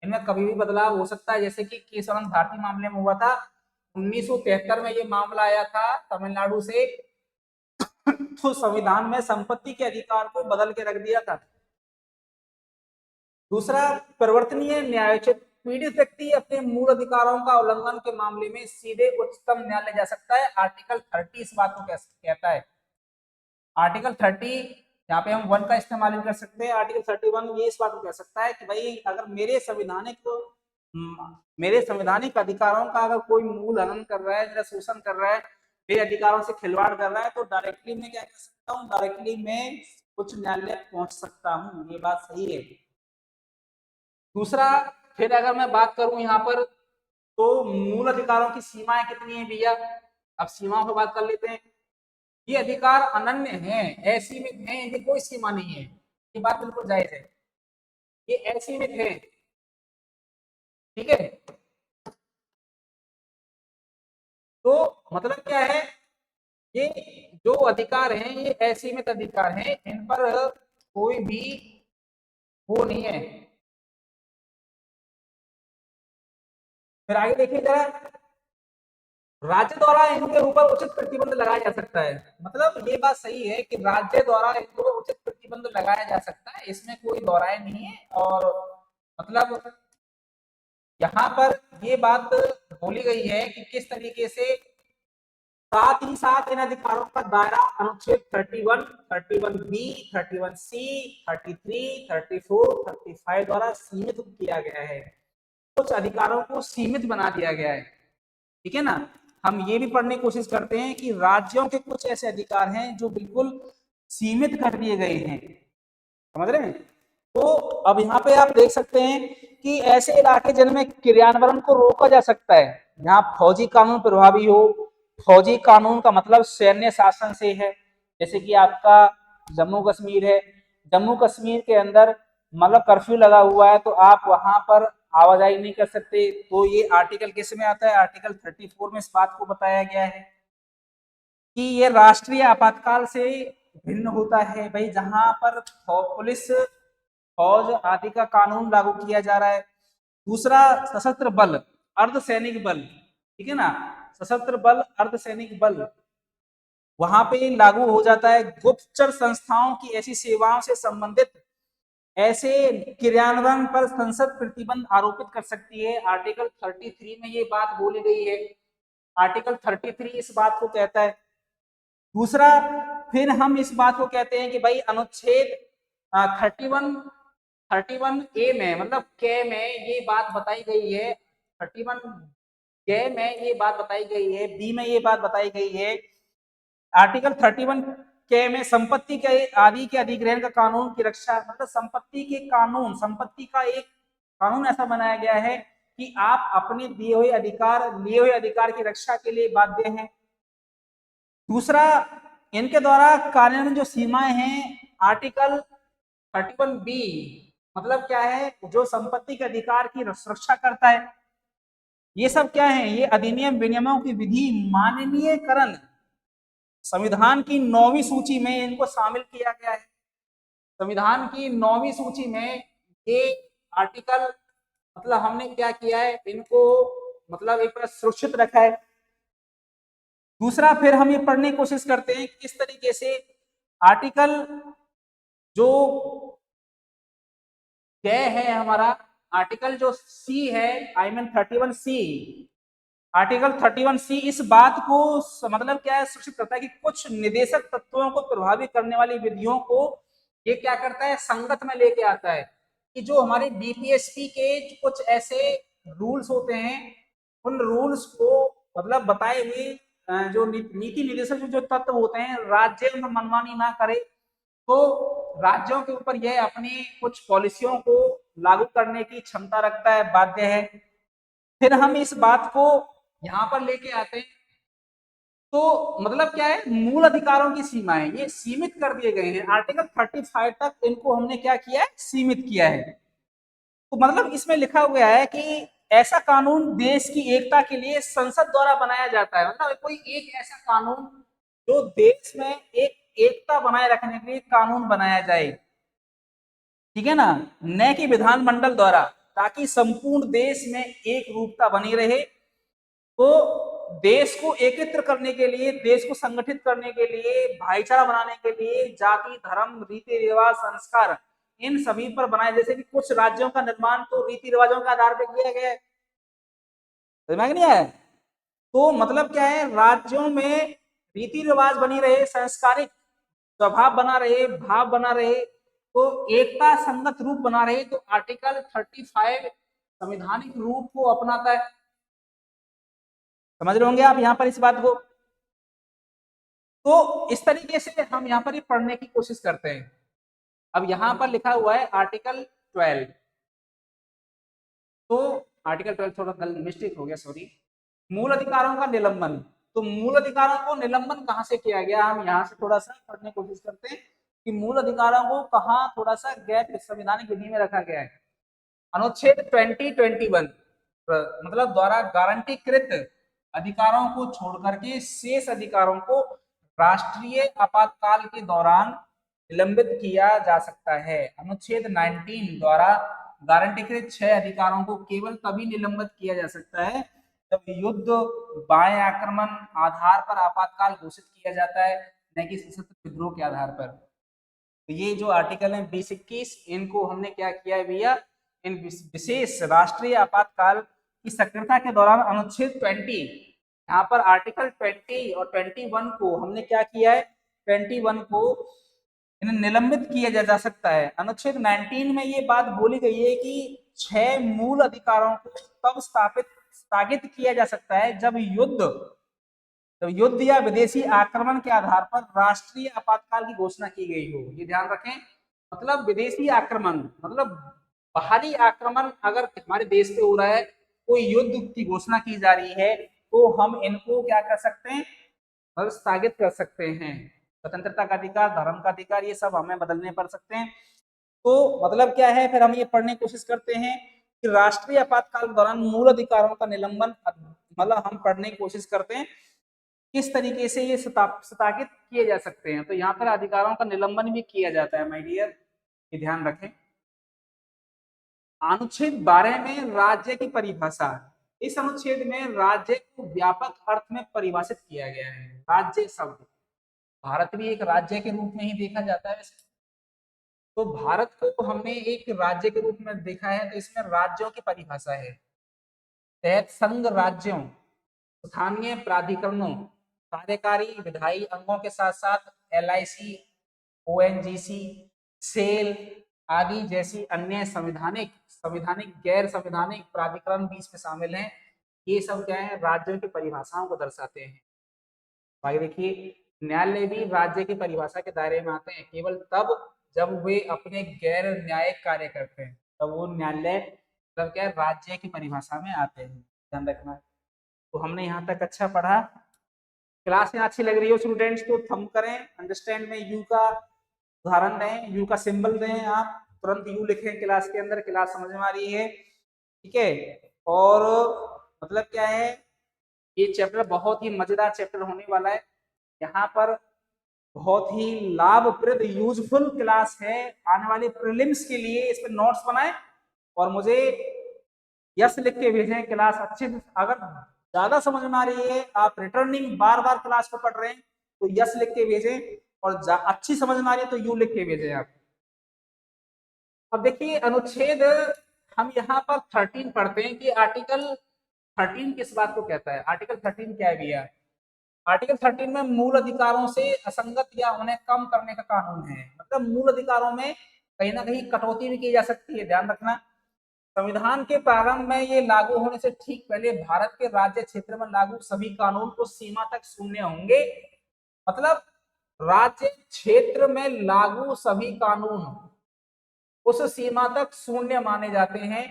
A: इनमें कभी भी बदलाव हो सकता है, जैसे कि केशवानंद भारती मामले में हुआ था 1973 में। ये मामला आया था तमिलनाडु से, तो संविधान में संपत्ति के अधिकार को बदल के रख दिया था। दूसरा, परिवर्तनीय न्यायोचित, पीड़ित व्यक्ति अपने मूल अधिकारों का उल्लंघन के मामले में सीधे उच्चतम न्यायालय जा सकता है। आर्टिकल 30 इस बात को कहता है। आर्टिकल 30 यहाँ पे हम 1 का इस्तेमाल कर सकते हैं। आर्टिकल 31 ये इस बात को कह सकता है कि भाई अगर मेरे संवैधानिक अधिकारों का अगर कोई मूल हनन कर रहा है, मेरा शोषण कर रहा है, मेरे अधिकारों से खिलवाड़ कर रहा है, तो डायरेक्टली मैं क्या कर सकता हूँ, डायरेक्टली मैं उच्च न्यायालय पहुंच सकता हूँ। ये बात सही है। दूसरा, फिर अगर मैं बात करूं यहाँ पर, तो मूल अधिकारों की सीमाएं कितनी है भैया? अब सीमाओं पर बात कर लेते हैं। ये अधिकार अनन्य हैं, असीमित हैं, इनकी कोई सीमा नहीं है। ये बात बिल्कुल जायज है, ये असीमित है। ठीक है, तो मतलब क्या है, ये जो अधिकार हैं ये असीमित अधिकार हैं, इन पर कोई भी वो नहीं है। फिर आगे देखिए जरा, राज्य द्वारा इनके ऊपर उचित प्रतिबंध लगाया जा सकता है। मतलब ये बात सही है कि राज्य द्वारा इनके ऊपर उचित प्रतिबंध लगाया जा सकता है, इसमें कोई दोहराए नहीं है। और मतलब यहाँ पर ये बात बोली गई है कि किस तरीके से, साथ ही साथ इन अधिकारों का दायरा अनुच्छेद 31, 31B, 31C, 33, 34, 35 द्वारा सीमित किया गया है। कुछ अधिकारों को सीमित बना दिया गया है। ठीक है ना। हम ये भी पढ़ने की कोशिश करते हैं कि राज्यों के कुछ ऐसे अधिकार हैं जो बिल्कुल सीमित कर दिए गए हैं। समझ रहे हैं? तो अब यहाँ पे आप देख सकते हैं कि ऐसे इलाके जिनमें क्रियान्वयन को रोका जा सकता है, जहाँ फौजी कानून प्रभावी हो। फौजी कानून का मतलब सैन्य शासन से है। जैसे कि आपका जम्मू कश्मीर है, जम्मू कश्मीर के अंदर मतलब कर्फ्यू लगा हुआ है, तो आप वहां पर आवाजाही नहीं कर सकते। तो ये आर्टिकल किस में आता है? आर्टिकल 34 में इस बात को बताया गया है कि ये राष्ट्रीय आपातकाल से भिन्न होता है। भाई जहां पर पुलिस, फौज आदि का कानून लागू किया जा रहा है। दूसरा, सशस्त्र बल, अर्धसैनिक बल, ठीक है ना, सशस्त्र बल, अर्धसैनिक बल, वहां पे लागू हो जाता है। गुप्तचर संस्थाओं की ऐसी सेवाओं से संबंधित ऐसे क्रियान्वयन पर संसद प्रतिबंध आरोपित कर सकती है। आर्टिकल 33 में ये बात बोली गई है। आर्टिकल 33 इस बात को कहता है। दूसरा, फिर हम इस बात को कहते हैं कि भाई अनुच्छेद 31, 31A में, मतलब के में ये बात बताई गई है। 31 के में ये बात बताई गई है, बी में ये बात बताई गई है। आर्टिकल 31 के में संपत्ति के आदि के अधिग्रहण का कानून की रक्षा, मतलब संपत्ति के कानून, संपत्ति का एक कानून ऐसा बनाया गया है कि आप अपने दिए हुए अधिकार, लिए हुए अधिकार की रक्षा के लिए बाध्य हैं। दूसरा, इनके द्वारा कार्यान्वयन जो सीमाएं हैं, आर्टिकल 31B, मतलब क्या है, जो संपत्ति के अधिकार की सुरक्षा करता है। ये सब क्या है? ये अधिनियम विनियमों की विधि माननीयकरण, संविधान की 9वीं सूची में इनको शामिल किया गया है। संविधान की 9वीं सूची में ये आर्टिकल, मतलब हमने क्या किया है, इनको मतलब एक बार सुरक्षित रखा है। दूसरा, फिर हम ये पढ़ने की कोशिश करते हैं किस तरीके से आर्टिकल जो क्या है हमारा, आर्टिकल जो सी है, I mean 31C, article 31C इस बात को मतलब क्या है, सुरक्षित करता है कि कुछ निदेशक तत्वों को प्रभावित करने वाली विधियों को ये क्या करता है, संगत में लेके आता है। कि जो हमारे डीपीएसपी के कुछ ऐसे रूल्स होते हैं, उन रूल्स को मतलब बताए हुए जो नीति निर्देशक जो तत्व होते हैं, राज्य में मनमानी ना करे, तो राज्यों के ऊपर यह अपनी कुछ पॉलिसियों को लागू करने की क्षमता रखता है, बाध्य है। फिर हम इस बात को यहाँ पर लेके आते हैं, तो मतलब क्या है, मूल अधिकारों की सीमाएं ये सीमित कर दिए गए हैं। आर्टिकल 35 तक इनको हमने क्या किया है, सीमित किया है। तो मतलब इसमें लिखा हुआ है कि ऐसा कानून देश की एकता के लिए संसद द्वारा बनाया जाता है। मतलब कोई एक ऐसा कानून जो देश में एक एकता बनाए रखने के लिए कानून बनाया जाए, ठीक है ना, न कि विधानमंडल द्वारा, ताकि संपूर्ण देश में एक रूपता बनी रहे। तो देश को एकत्र करने के लिए, देश को संगठित करने के लिए, भाईचारा बनाने के लिए, जाति, धर्म, रीति रिवाज, संस्कार, इन सभी पर बनाए। जैसे कि कुछ राज्यों का निर्माण तो रीति रिवाजों के आधार पर किया गया है, समझ नहीं आया? तो मतलब क्या है, राज्यों में रीति रिवाज बनी रहे, संस्कारिक स्वभाव बना रहे, भाव बना रहे, तो एकता संगत रूप बना रहे, तो आर्टिकल 35 संवैधानिक रूप को अपनाता है। समझ रहे होंगे आप यहाँ पर इस बात को। तो इस तरीके से हम यहाँ पर ये पढ़ने की कोशिश करते हैं। अब यहाँ पर लिखा हुआ है आर्टिकल 12, तो आर्टिकल 12 थोड़ा मिस्टेक हो गया, सॉरी। मूल अधिकारों का निलंबन, तो मूल अधिकारों को निलंबन कहाँ से किया गया, हम यहाँ से थोड़ा सा पढ़ने की कोशिश करते हैं कि मूल अधिकारों को कहाँ थोड़ा सा गैप संवैधानिक विधि में रखा गया है। अनुच्छेद 2021 मतलब द्वारा गारंटीकृत अधिकारों को छोड़ करके शेष अधिकारों को राष्ट्रीय आपातकाल के दौरान निलंबित किया जा सकता है। अनुच्छेद 19 द्वारा गारंटीकृत 6 अधिकारों को केवल तभी निलंबित किया जा सकता है जब युद्ध, बाह्य आक्रमण आधार पर आपातकाल घोषित किया जाता है, न कि सशस्त्र विद्रोह के आधार पर। तो ये जो आर्टिकल है 20-21, इनको हमने क्या किया है भैया, इन विशेष राष्ट्रीय आपातकाल की सक्रियता के दौरान अनुच्छेद 20, यहाँ पर आर्टिकल 20 और 21 को हमने क्या किया है, 21 को इन्हें निलंबित किया जा सकता है। अनुच्छेद 19 में ये बात बोली गई है कि 6 मूल अधिकारों को तब स्थगित किया जा सकता है जब युद्ध या विदेशी आक्रमण के आधार पर राष्ट्रीय आपातकाल की घोषणा की गई हो। ये ध्यान रखें, मतलब विदेशी आक्रमण मतलब बाहरी आक्रमण अगर हमारे देश पे हो रहा है, कोई युद्ध की घोषणा की जा रही है, तो हम इनको क्या कर सकते हैं, स्थगित कर सकते हैं। स्वतंत्रता का अधिकार, धर्म का अधिकार, ये सब हमें बदलने पड़ सकते हैं। तो मतलब क्या है, फिर हम ये पढ़ने की कोशिश करते हैं कि राष्ट्रीय आपातकाल के दौरान मूल अधिकारों का निलंबन, मतलब हम पढ़ने की कोशिश करते हैं किस तरीके से ये स्थगित किए जा सकते हैं। तो यहाँ पर अधिकारों का निलंबन भी किया जाता है माय डियर, ये ध्यान रखें। अनुच्छेद 12 में राज्य की परिभाषा, इस अनुच्छेद में राज्य को व्यापक अर्थ में परिभाषित किया गया है। राज्य शब्द, भारत भी एक राज्य के रूप में ही देखा जाता है वैसे, तो भारत को हमने एक राज्य के रूप में देखा है, तो इसमें राज्यों की परिभाषा है। तहत संघ राज्यों, स्थानीय प्राधिकरणों, कार्यकारी विधायी अंगों के साथ साथ LIC, ONGC, सेल आदि जैसी अन्य संविधानिक गैर संविधानिक प्राधिकरण भी इसमें शामिल हैं। ये सब क्या है, राज्यों की परिभाषाओं को दर्शाते हैं। आगे देखिए, न्यायालय भी राज्य की परिभाषा के दायरे में आते हैं केवल तब जब वे अपने गैर न्यायिक कार्य करते हैं, तब वो न्यायालय मतलब क्या राज्य की परिभाषा में आते हैं, ध्यान रखना। तो हमने यहाँ तक अच्छा पढ़ा। क्लास में अच्छी लग रही हो स्टूडेंट्स तो थंब करें, अंडरस्टैंड में यू का उदाहरण दें, यू का सिंबल दें, आप तुरंत यू लिखें क्लास के अंदर, क्लास समझ में आ रही है, ठीक है। और मतलब क्या है, ये चैप्टर बहुत ही मजेदार चैप्टर होने वाला है। यहाँ पर बहुत ही लाभप्रद यूजफुल क्लास है आने वाले प्रीलिम्स के लिए। इस पर नोट्स बनाएं और मुझे यस लिख के भेजें। क्लास अच्छे, अगर ज्यादा समझ में आ रही है, आप रिटर्निंग बार बार क्लास को पढ़ रहे हैं, तो यस लिख के भेजें, और अच्छी समझ में आ रही है तो यू लिख के भेजें आप। अब देखिए अनुच्छेद, हम यहाँ पर 13 पढ़ते हैं कि आर्टिकल 13 किस बात को कहता है। आर्टिकल 13 क्या है भैया, आर्टिकल 13 में मूल अधिकारों से असंगत या उन्हें कम करने का कानून है। मतलब मूल अधिकारों में कहीं ना कहीं कटौती भी की जा सकती है, ध्यान रखना। संविधान के प्रारंभ में ये लागू होने से ठीक पहले भारत के राज्य क्षेत्र में लागू सभी कानून उस सीमा तक शून्य होंगे। मतलब राज्य क्षेत्र में लागू सभी कानून उस सीमा तक शून्य माने जाते हैं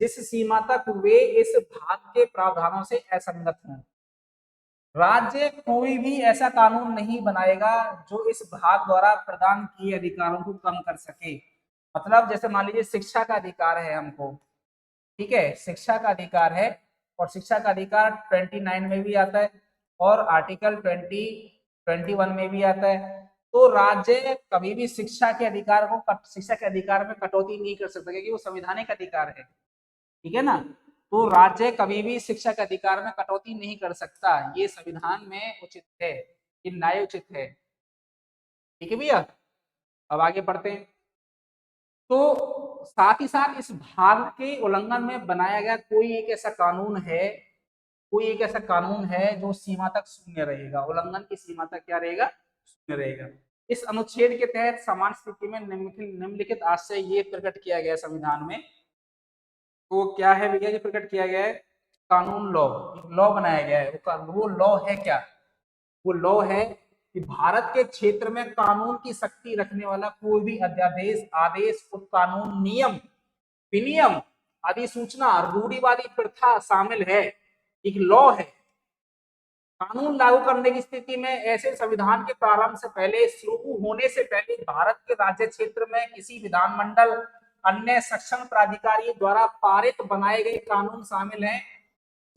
A: जिस सीमा तक वे इस भाग के प्रावधानों से असंगत हों। राज्य कोई भी ऐसा कानून नहीं बनाएगा जो इस भाग द्वारा प्रदान किए अधिकारों को कम कर सके। मतलब जैसे मान लीजिए शिक्षा का अधिकार है हमको, ठीक है, शिक्षा का अधिकार है, और शिक्षा का अधिकार 29 में भी आता है और आर्टिकल 21 में भी आता है। तो राज्य कभी भी शिक्षा के अधिकार में कटौती नहीं कर सकता क्योंकि वो संवैधानिक अधिकार है, ठीक है ना। तो राज्य कभी भी शिक्षा के अधिकार में कटौती नहीं कर सकता, ये संविधान में उचित है, ये न्याय उचित है, ठीक है भैया। अब आगे बढ़ते हैं। तो साथ ही साथ इस भाग के उल्लंघन में बनाया गया कोई एक ऐसा कानून है जो सीमा तक शून्य रहेगा, उल्लंघन की सीमा तक क्या रहेगा, शून्य रहेगा। इस अनुच्छेद के तहत समान स्थिति में निम्नलिखित आशय ये प्रकट किया गया संविधान में। तो क्या है भैया, ये प्रकट किया गया है कानून, लॉ, लॉ बनाया गया है। वो लॉ है क्या? वो लॉ है कि भारत के क्षेत्र में कानून की शक्ति रखने वाला कोई भी अध्यादेश, आदेश, कानून, नियम, विनियम, अधिसूचना, रूढ़िवादी प्रथा शामिल है, एक लॉ है। कानून लागू करने की स्थिति में ऐसे संविधान के प्रारंभ से पहले, शुरू होने से पहले भारत के राज्य क्षेत्र में किसी विधानमंडल, अन्य सक्षम प्राधिकारी द्वारा पारित बनाए गए कानून शामिल हैं,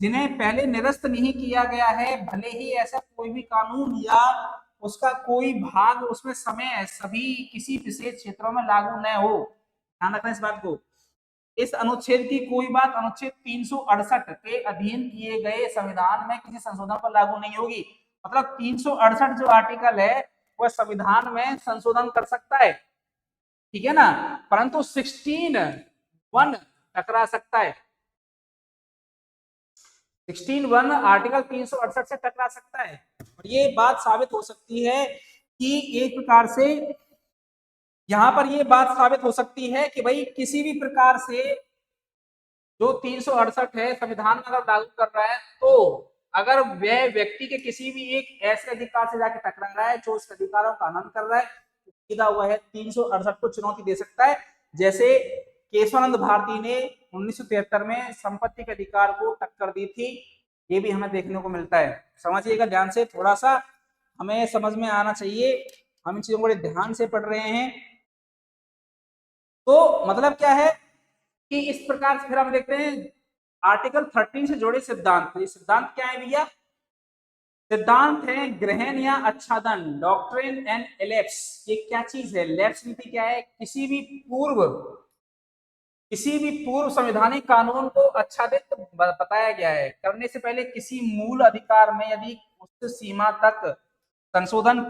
A: जिन्हें पहले निरस्त नहीं किया गया है, भले ही ऐसा कोई भी कानून या उसका कोई भाग उसमें समय सभी किसी विशेष क्षेत्रों में लागू न हो। ध्यान रखना इस बात को। इस अनुच्छेद की कोई बात अनुच्छेद 368 के अधीन किए गए संविधान में किसी संशोधन पर लागू नहीं होगी। मतलब 368 जो आर्टिकल है वह संविधान में संशोधन कर सकता है, ठीक है ना, परंतु 16(1) टकरा सकता है। 16(1) आर्टिकल 368 से टकरा सकता है। और ये बात साबित हो सकती है कि एक प्रकार से यहां पर ये बात साबित हो सकती है कि भाई किसी भी प्रकार से जो 368 है संविधान में अगर लागू कर रहा है, तो अगर वह व्यक्ति के किसी भी एक ऐसे अधिकार से जाके टकरा रहा है जो उस अधिकारों का हनन कर रहा है, सीधा हुआ है 368 को चुनौती दे सकता है। जैसे केशवानंद भारती ने 1973 में संपत्ति के अधिकार को टक्कर दी थी, ये भी हमें देखने को मिलता है। समझिएगा ध्यान से, थोड़ा सा हमें समझ में आना चाहिए, हम इन चीजों को बड़े ध्यान से पढ़ रहे हैं। तो मतलब क्या है कि इस प्रकार से फिर हम देखते हैं आर्टिकल 13 से जुड़े सिद्धांत। तो ये सिद्धांत क्या है भैया? सिद्धांत है ग्रहण या आच्छादन, डॉक्ट्रिन एंड एलेप्स। ये क्या चीज है? लैप्स नीति क्या है? किसी भी पूर्व संवैधानिक कानून को आच्छादित बताया गया है, करने से पहले किसी मूल अधिकार में यदि उस सीमा तक संशोधन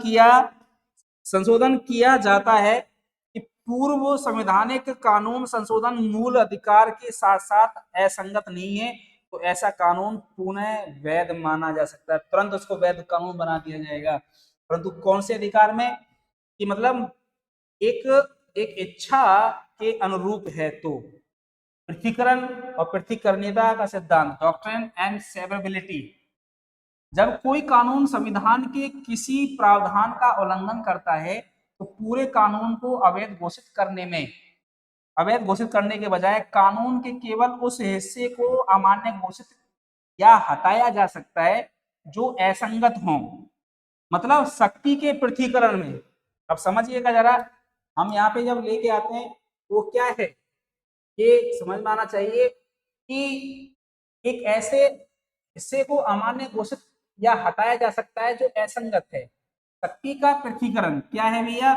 A: किया जाता है कि पूर्व संवैधानिक कानून संशोधन मूल अधिकार के साथ साथ असंगत नहीं है, तो ऐसा कानून पुनः वैध माना जा सकता है, तुरंत उसको वैध कानून बना दिया जाएगा। परंतु कौन से अधिकार में? कि मतलब एक इच्छा के अनुरूप है। तो पृथ्वीकरण और पृथ्वीकरणीयता का सिद्धांत, डॉक्ट्रिन एंड सेवरेबिलिटी, जब कोई कानून संविधान के किसी प्रावधान का उल्लंघन करता है तो पूरे कानून को अवैध घोषित करने के बजाय कानून के केवल उस हिस्से को अमान्य घोषित या हटाया जा सकता है जो असंगत हो। मतलब शक्ति के पृथ्वीकरण में, अब समझिएगा जरा, हम यहाँ पे जब लेके आते हैं वो क्या है, ये समझ में आना चाहिए कि एक ऐसे हिस्से को अमान्य घोषित या हटाया जा सकता है जो असंगत है। शक्ति का पृथ्वीकरण क्या है भैया?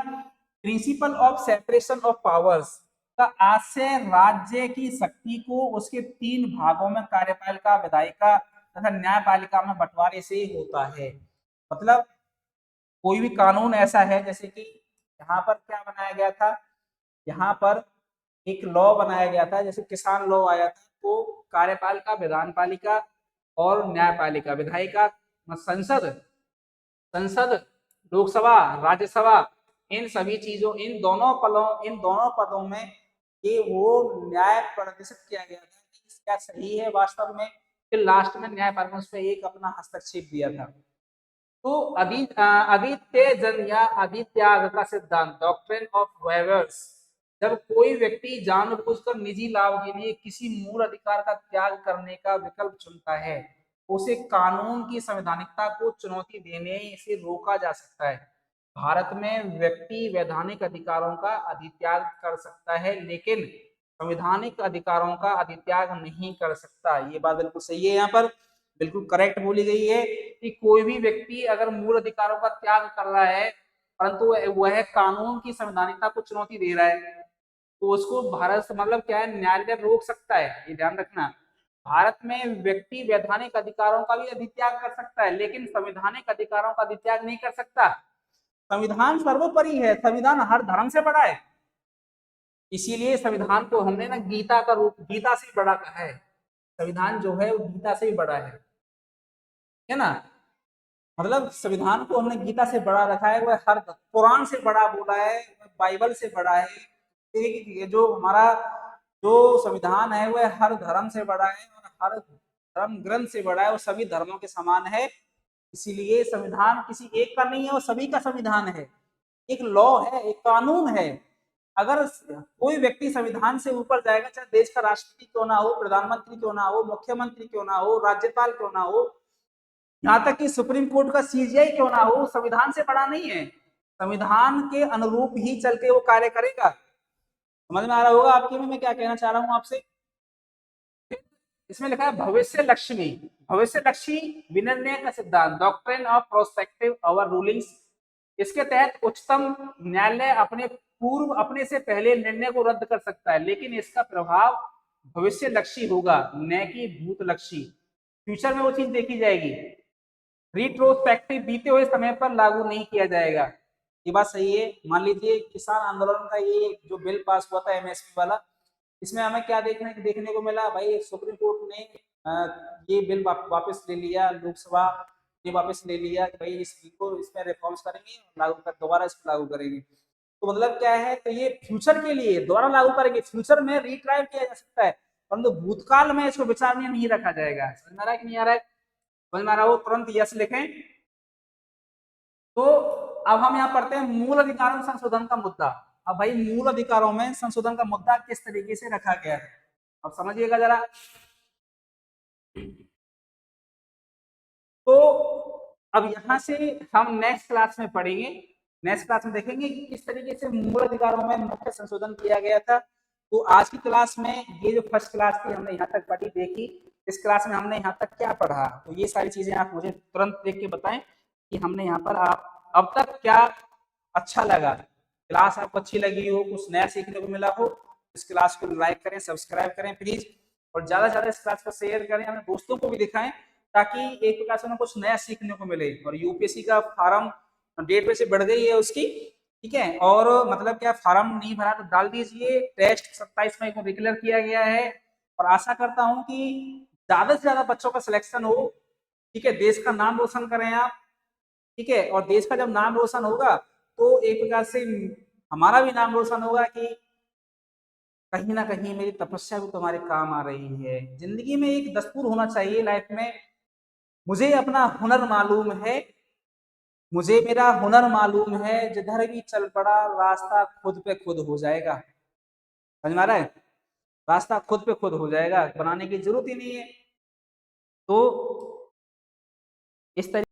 A: Principle of separation of powers का आशय राज्य की शक्ति को उसके 3 भागों में कार्यपालिका, विधायिका तथा न्यायपालिका में बंटवारे से होता है। मतलब कोई भी कानून ऐसा है, जैसे कि यहाँ पर क्या बनाया गया था, यहाँ पर एक लॉ बनाया गया था, जैसे किसान लॉ आया था, तो कार्यपालिका, विधानपालिका और न्यायपालिका, विधायिका, संसद, लोकसभा, राज्यसभा, इन सभी चीजों, इन दोनों पदों में ये वो न्याय प्रदर्शित किया गया था कि क्या सही है वास्तव में। फिर लास्ट में न्यायपालिका उस पर एक अपना हस्तक्षेप दिया था। तो आदित्य जन या आदित्याग का सिद्धांत, डॉक्ट्रिन ऑफ वेवर्स, जब कोई व्यक्ति जानबूझकर निजी लाभ के लिए किसी मूल अधिकार का त्याग करने का विकल्प चुनता है, उसे कानून की संवैधानिकता को चुनौती देने से रोका जा सकता है। भारत में व्यक्ति वैधानिक अधिकारों का अधित्याग कर सकता है, लेकिन संवैधानिक अधिकारों का अधित्याग नहीं कर सकता। ये बात बिल्कुल सही है, यहाँ पर बिल्कुल करेक्ट बोली गई है कि कोई भी व्यक्ति अगर मूल अधिकारों का त्याग कर रहा है परंतु वह कानून की संवैधानिकता को चुनौती दे रहा है, तो उसको भारत मतलब क्या है, न्यायालय रोक सकता है। ये ध्यान रखना, भारत में व्यक्ति वैधानिक अधिकारों का भी अधित्याग कर सकता है, लेकिन संवैधानिक अधिकारों का अधित्याग नहीं कर सकता। संविधान सर्वोपरि है, संविधान हर धर्म से बड़ा है, इसीलिए संविधान को हमने ना गीता का रूप, गीता से बड़ा कहा है। संविधान जो है वो गीता से भी बड़ा है ना। मतलब संविधान को हमने गीता से बड़ा रखा है, वह हर कुरान से बड़ा बोला है, बाइबल से बड़ा है। ये जो हमारा जो संविधान है वह हर धर्म से बड़ा है और हर धर्म ग्रंथ से बड़ा है, वो सभी धर्मों के समान है। इसीलिए संविधान किसी एक का नहीं है, वो सभी का संविधान है, एक लॉ है, एक कानून है। अगर कोई व्यक्ति संविधान से ऊपर जाएगा, चाहे देश का राष्ट्रपति क्यों ना हो, प्रधानमंत्री क्यों ना हो, मुख्यमंत्री क्यों ना हो, राज्यपाल क्यों ना हो, यहाँ तक कि सुप्रीम कोर्ट का सीजीआई क्यों ना हो, संविधान से बड़ा नहीं है। संविधान के अनुरूप ही चल के वो कार्य करेगा। समझ में आ रहा होगा आपकी में मैं क्या कहना चाह रहा हूं आपसे। इसमें लिखा है भविष्य लक्ष्मी, भविष्य लक्ष्मी विनिर्णय का सिद्धांत, doctrine of prospective our rulings. इसके तहत उच्चतम न्यायालय अपने से पहले निर्णय को रद्द कर सकता है, लेकिन इसका प्रभाव भविष्य लक्ष्मी होगा, न कि भूत लक्ष्मी। फ्यूचर में वो चीज देखी जाएगी। रिट्रोस्पेक्टिव बीते हुए समय पर लागू नहीं किया जाएगा। ये बात सही है। मान लीजिए किसान आंदोलन का ये जो बिल पास हुआ था एमएसपी वाला, इसमें हमें क्या देखने को मिला भाई, सुप्रीम कोर्ट ने ये बिल वापस ले लिया, लोकसभा ने वापस ले लिया कि भाई इस बिल को इसमें रिफॉर्म्स करेंगे, लागू कर दोबारा इसको लागू करेंगे। तो मतलब क्या है, तो ये फ्यूचर के लिए दोबारा लागू करेंगे, फ्यूचर में रिट्राई किया जा सकता है, परंतु भूतकाल में इसको विचार में नहीं रखा जाएगा। समझ में आ रहा है कि नहीं आ रहा है? समझ में आ रहा हो तुरंत यस लिखें। तो अब हम यहाँ पढ़ते हैं मूल अधिकारों संशोधन का मुद्दा। अब भाई मूल अधिकारों में संशोधन का मुद्दा किस तरीके से रखा गया है, अब समझिएगा जरा। तो अब यहां से हम नेक्स्ट क्लास में पढ़ेंगे, नेक्स्ट क्लास में देखेंगे कि किस तरीके से मूल अधिकारों में मुख्य संशोधन किया गया था। तो आज की क्लास में ये जो फर्स्ट क्लास थी हमने यहाँ तक पढ़ी देखी, इस क्लास में हमने यहाँ तक क्या पढ़ा, तो ये सारी चीजें आप मुझे तुरंत देख के बताएं कि हमने यहाँ पर आप अब तक क्या अच्छा लगा, क्लास आपको अच्छी लगी हो, कुछ नया सीखने को मिला हो। इस क्लास को लाइक करें, सब्सक्राइब करें प्लीज, और ज्यादा से ज्यादा इस क्लास को शेयर करें, अपने दोस्तों को भी दिखाएं, ताकि एक प्रकार से उन्हें कुछ नया सीखने को मिले। और यूपीएससी का फार्म डेट वैसे बढ़ गई है उसकी, ठीक है, और मतलब क्या फार्म नहीं भरा तो डाल दीजिए। टेस्ट 27 मई को डिक्लेयर किया गया है, और आशा करता हूं कि ज्यादा से ज्यादा बच्चों का सिलेक्शन हो, ठीक है, देश का नाम रोशन करें आप, ठीक है, और देश का जब नाम रोशन होगा तो एक प्रकार से हमारा भी नाम रोशन होगा कि कहीं ना कहीं मेरी तपस्या भी तुम्हारे काम आ रही है। जिंदगी में एक दस्तूर होना चाहिए लाइफ में, मुझे अपना हुनर मालूम है, मुझे मेरा हुनर मालूम है, जिधर भी चल पड़ा रास्ता खुद पे खुद हो जाएगा। समझ में आ रहा है? रास्ता खुद पे खुद हो जाएगा, बनाने की जरूरत ही नहीं है। तो इस तरीके